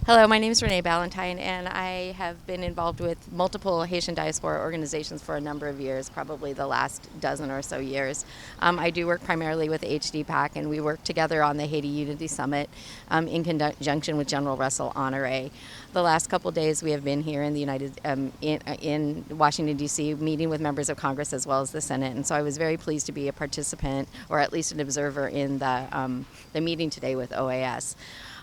Hello, my name is Renee Ballantyne, and I have been involved with multiple Haitian diaspora organizations for a number of years, probably the last dozen or so years. I do work primarily with HDPAC, and we work together on the Haiti Unity Summit in conjunction with General Russell Honore. The last couple days we have been here in the in Washington, D.C., meeting with members of Congress as well as the Senate, and so I was very pleased to be a participant, or at least an observer, in the meeting today with OAS.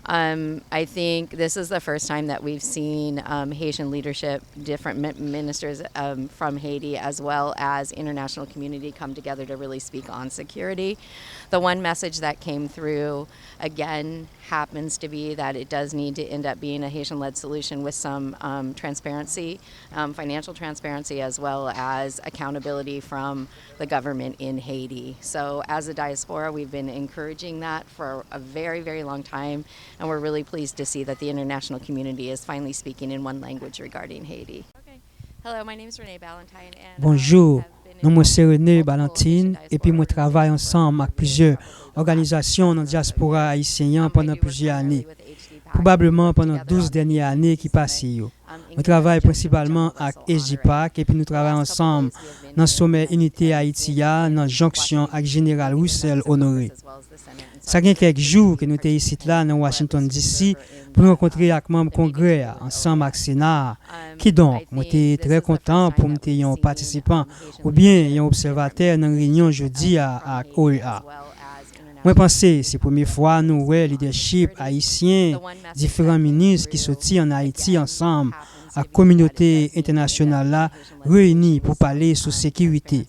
I think this is the first time that we've seen Haitian leadership, different ministers from Haiti, as well as international community come together to really speak on security. The one message that came through, again, happens to be that it does need to end up being a Haitian-led solution with some transparency, financial transparency, as well as accountability from the government in Haiti. So as a diaspora, we've been encouraging that for a very, very long time, and we're really pleased to see that the international community is finally speaking in one language regarding Haiti. Okay. Hello, my name is Renee Ballantyne, and Bonjour, moi c'est René Balantine et puis moi travaille ensemble avec plusieurs organisations dans la diaspora haïtienne pendant plusieurs années. Probablement pendant 12 dernières années qui passent. Nous travaillons principalement avec HDPAC et puis nous travaillons ensemble dans le sommet Unité Haïti, dans la jonction avec Général Russell Honoré. Ça fait quelques jours que nous sommes ici là dans Washington DC pour nous rencontrer avec membres du Congrès ensemble avec le Sénat, qui donc, moi j'étais très content pour nous être un participant ou bien un observateur dans la réunion jeudi à OEA. Moi pense c'est la première fois nous voyons leadership haïtien, différents ministres qui sont en Haïti ensemble, à la communauté internationale là, réunis pour parler sur la sécurité.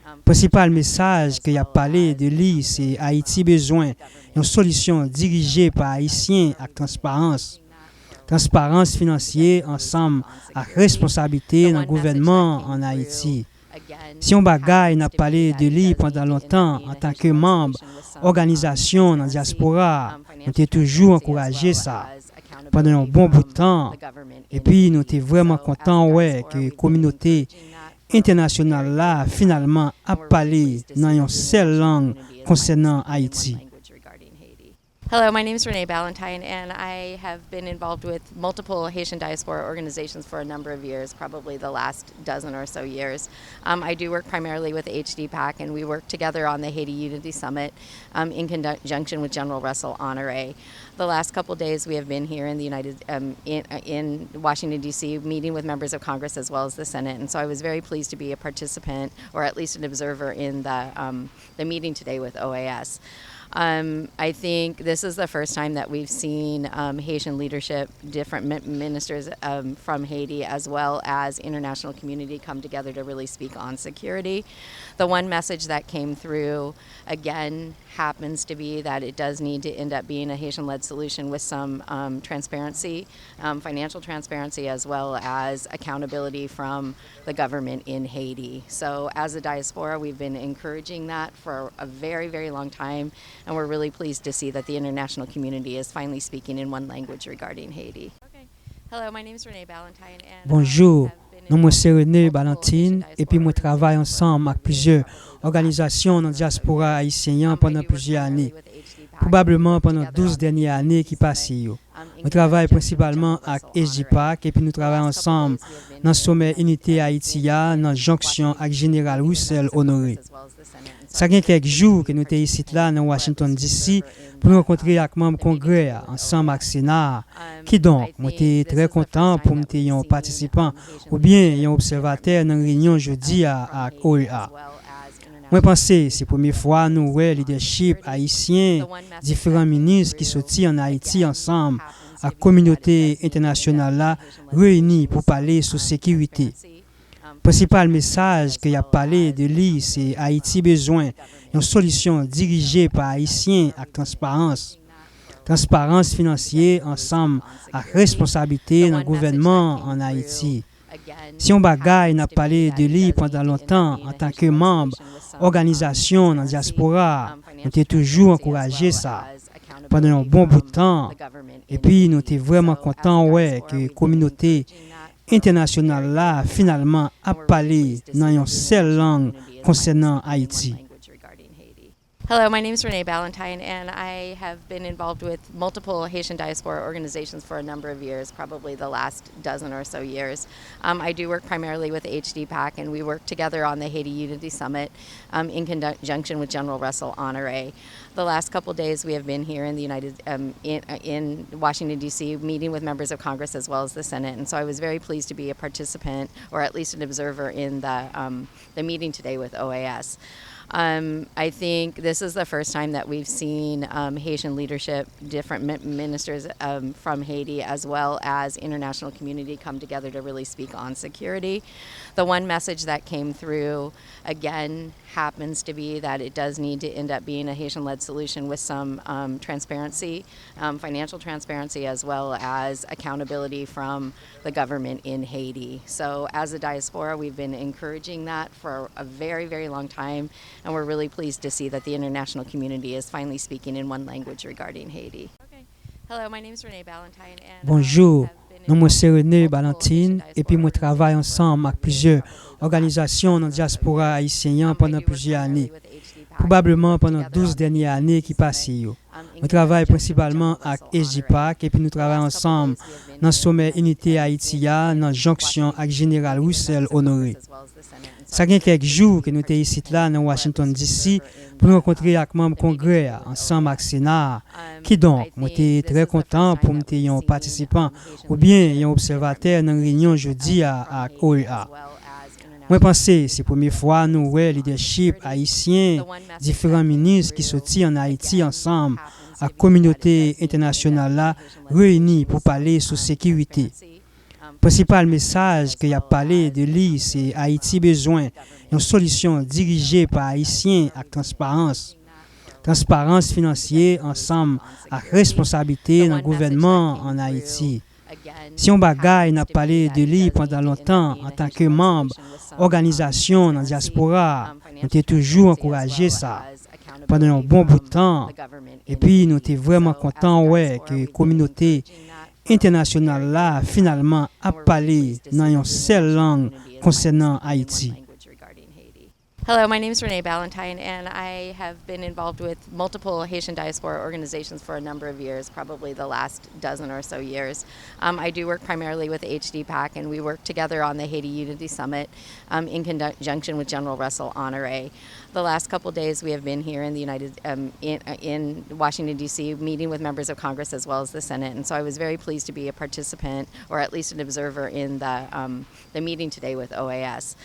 Le principal message qu'il y a parlé de lui, c'est Haïti besoin d'une solution dirigée par Haïtiens avec transparence. Transparence financière ensemble avec responsabilité dans le gouvernement en Haïti. Si on bagaille n'a parlé de lui pendant longtemps en tant que membre, organisation dans la diaspora, nous avons toujours encouragé ça pendant un bon bout de temps. Et puis nous étions vraiment contents que la communauté international là finalement a parlé dans une seule langue concernant Haïti. Hello, my name is Renee Ballantyne, and I have been involved with multiple Haitian diaspora organizations for a number of years, probably the last dozen or so years. I do work primarily with HDPAC, and we work together on the Haiti Unity Summit in conjunction with General Russell Honore. The last couple days we have been here in the in Washington, D.C., meeting with members of Congress as well as the Senate, and so I was very pleased to be a participant, or at least an observer, in the meeting today with OAS. I think this is the first time that we've seen Haitian leadership, different ministers from Haiti, as well as international community come together to really speak on security. The one message that came through, again, happens to be that it does need to end up being a Haitian-led solution with some transparency, financial transparency, as well as accountability from the government in Haiti. So as a diaspora, we've been encouraging that for a very, very long time, and we're really pleased to see that the international community is finally speaking in one language regarding Haiti. Okay. Hello, my name is Renee Ballantyne, and Bonjour, moi c'est René Balantine et puis moi travaille ensemble avec plusieurs organisations dans la diaspora haïtienne pendant plusieurs années. Probablement pendant 12 dernières années qui passent. Nous travaillons principalement avec HDPAC et puis nous travaillons ensemble dans le sommet Unité Haïti, dans la jonction avec Général Russell Honoré. Ça fait quelques jours que nous sommes ici là dans Washington DC pour nous rencontrer avec membres du Congrès ensemble avec le Sénat, qui donc, moi j'étais très content pour nous être un participant ou bien un observateur dans la réunion jeudi à OEA. Moi pense c'est la première fois nous voyons leadership haïtien, différents ministres qui sont en Haïti ensemble, à la communauté internationale là, réunis pour parler sur la sécurité. Le principal message qu'il y a parlé de lui, c'est Haïti besoin d'une solution dirigée par Haïtiens avec transparence. Transparence financière ensemble avec responsabilité dans le gouvernement en Haïti. Si on bagaille n'a parlé de lui pendant longtemps en tant que membre, organisation dans la diaspora, nous avons toujours encouragé ça pendant un bon bout de temps. Et puis nous étions vraiment contents que la communauté international là finalement a parlé dans une seule langue concernant Haïti. Hello, my name is Renee Ballantyne, and I have been involved with multiple Haitian diaspora organizations for a number of years, probably the last dozen or so years. I do work primarily with HDPAC, and we work together on the Haiti Unity Summit in conjunction with General Russell Honore. The last couple of days we have been here in the in Washington, D.C., meeting with members of Congress as well as the Senate, and so I was very pleased to be a participant, or at least an observer, in the meeting today with OAS. I think this is the first time that we've seen Haitian leadership, different ministers from Haiti, as well as international community come together to really speak on security. The one message that came through, again, happens to be that it does need to end up being a Haitian-led solution with some transparency, financial transparency, as well as accountability from the government in Haiti. So as a diaspora, we've been encouraging that for a very, very long time, and we're really pleased to see that the international community is finally speaking in one language regarding Haiti. Okay. Hello, my name is Renee Ballantyne. And Bonjour, moi c'est Renée Ballantyne et puis moi travaille ensemble avec plusieurs organisations dans la diaspora haïtienne pendant plusieurs années. Probablement pendant 12 dernières années qui passent. Nous travaillons principalement avec HDPAC et puis nous travaillons ensemble dans le sommet Unité Haïti, dans la jonction avec Général Russell Honoré. Ça fait quelques jours que nous sommes ici là dans Washington DC pour nous rencontrer avec membres congrès ensemble avec Sénat qui donc moi suis très content pour être un participant ou bien un observateur dans la réunion jeudi à OEA. Moi pense c'est la première fois nous voyons leadership haïtien, différents ministres qui sortent en Haïti ensemble à la communauté internationale là réunis pour parler sur sécurité. Le principal message qu'il y a parlé de lui, c'est Haïti besoin d'une solution dirigée par Haïtiens avec transparence. Transparence financière ensemble avec responsabilité dans le gouvernement en Haïti. Si on bagaille n'a parlé de lui pendant longtemps en tant que membre, organisation dans la diaspora, nous avons toujours encouragé ça pendant un bon bout de temps. Et puis nous étions vraiment contents que la communauté international là finalement a parlé dans une seule langue concernant Haïti. Hello, my name is Renee Ballantyne, and I have been involved with multiple Haitian diaspora organizations for a number of years, probably the last dozen or so years. I do work primarily with HDPAC, and we work together on the Haiti Unity Summit in conjunction with General Russell Honore. The last couple of days we have been here in the in Washington, D.C., meeting with members of Congress as well as the Senate, and so I was very pleased to be a participant, or at least an observer, in the meeting today with OAS.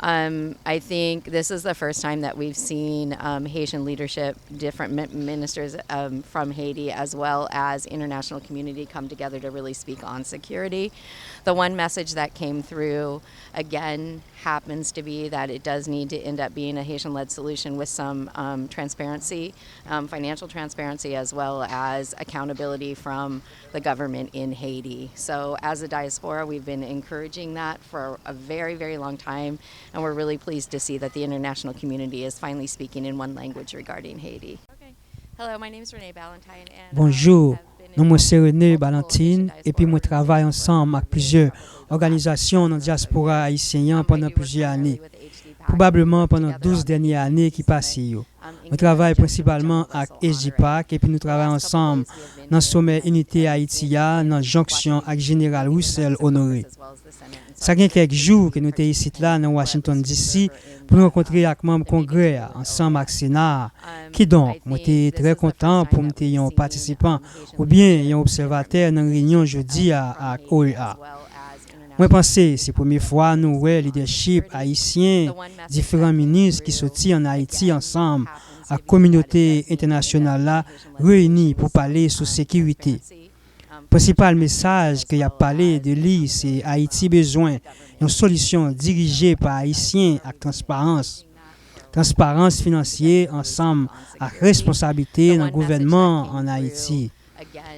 I think this is the first time that we've seen Haitian leadership, different ministers from Haiti, as well as international community come together to really speak on security. The one message that came through, again, happens to be that it does need to end up being a Haitian-led solution with some transparency, financial transparency, as well as accountability from the government in Haiti. So as a diaspora, we've been encouraging that for a very, very long time, and we're really pleased to see that the international community is finally speaking in one language regarding Haiti. Okay. Hello, my name is Renee Ballantyne. And Bonjour, moi c'est Renée Ballantyne et puis moi travaille ensemble avec plusieurs organisations dans la diaspora haïtienne pendant plusieurs années. Probablement pendant 12 dernières années qui passent. Nous travaillons principalement avec HDPAC et puis nous travaillons ensemble dans le sommet Unité Haïti, dans la jonction avec Général Russell Honoré. Ça fait quelques jours que nous sommes ici là dans Washington DC pour nous rencontrer avec membres congrès ensemble avec Sénat qui donc moi suis très content pour être un participant ou bien un observateur dans la réunion jeudi à OEA. Moi pense c'est la première fois nous voyons leadership haïtien, différents ministres qui sortent en Haïti ensemble à la communauté internationale là réunis pour parler sur sécurité. Le principal message qu'il y a parlé de lui, c'est Haïti besoin d'une solution dirigée par Haïtiens avec transparence. Transparence financière ensemble avec responsabilité dans le gouvernement en Haïti.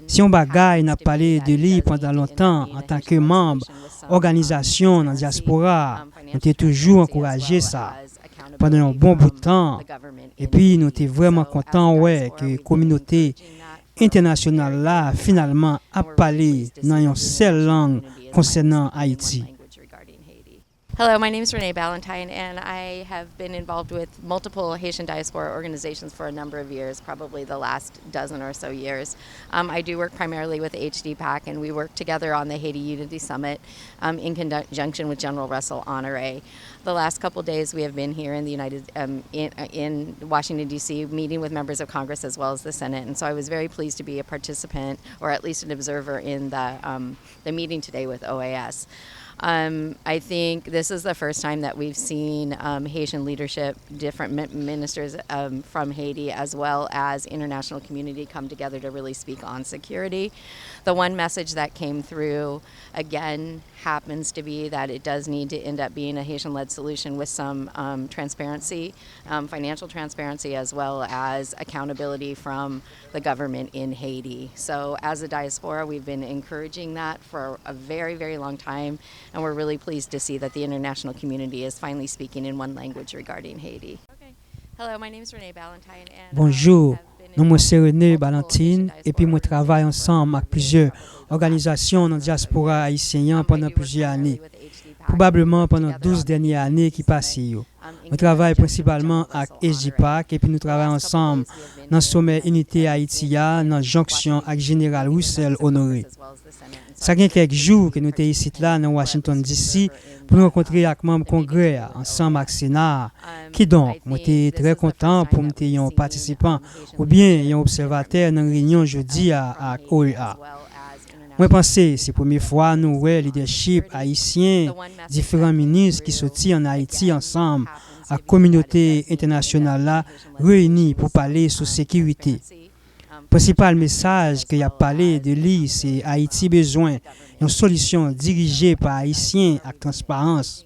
Si on bagaille n'a parlé de lui pendant longtemps en tant que membre, organisation dans la diaspora, nous avons toujours encouragé ça pendant un bon bout de temps. Et puis nous étions vraiment contents que la communauté international là finalement a parlé dans une seule langue concernant Haïti. Hello, my name is Renee Ballantyne, and I have been involved with multiple Haitian diaspora organizations for a number of years, probably the last dozen or so years. I do work primarily with HDPAC, and we work together on the Haiti Unity Summit in conjunction with General Russell Honore. The last couple days, we have been here in the in Washington D.C. meeting with members of Congress as well as the Senate, and so I was very pleased to be a participant, or at least an observer, in the meeting today with OAS. I think this is the first time that we've seen Haitian leadership, different ministers from Haiti, as well as international community come together to really speak on security. The one message that came through, again, happens to be that it does need to end up being a Haitian-led solution with some transparency, financial transparency, as well as accountability from the government in Haiti. So as a diaspora, we've been encouraging that for a very, very long time. And we're really pleased to see that the international community is finally speaking in one language regarding Haiti. Okay. Hello, my name is Renee Ballantyne. Bonjour, moi c'est Renée Ballantyne et puis moi travaille ensemble avec plusieurs organisations dans la diaspora haïtienne pendant plusieurs années. Probablement pendant 12 dernières années qui passent. Nous travaillons principalement avec HDPAC et puis nous travaillons ensemble dans le sommet Unité Haïti, dans la jonction avec Général Roussel Honoré. Ça fait quelques jours que nous sommes ici là dans Washington DC pour nous rencontrer avec membres congrès ensemble avec Sénat qui donc moi suis très content pour être un participant ou bien un observateur dans la réunion jeudi à OEA. Moi pense c'est la première fois nous voyons leadership haïtien différents ministres qui sortent en Haïti ensemble à la communauté internationale là réunis pour parler sur sécurité. Le principal message qu'il y a parlé de lui, c'est Haïti besoin d'une solution dirigée par Haïtiens avec transparence.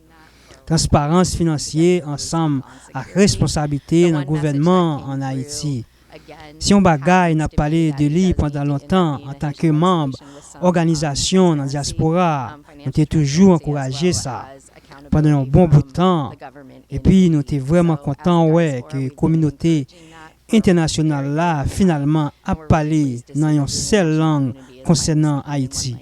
Transparence financière ensemble avec responsabilité dans le gouvernement en Haïti. Si on bagaille n'a parlé de lui pendant longtemps en tant que membre, organisation dans la diaspora, nous avons toujours encouragé ça pendant un bon bout de temps. Et puis nous étions vraiment contents que la communauté international là finalement a parlé dans une seule langue concernant Haïti.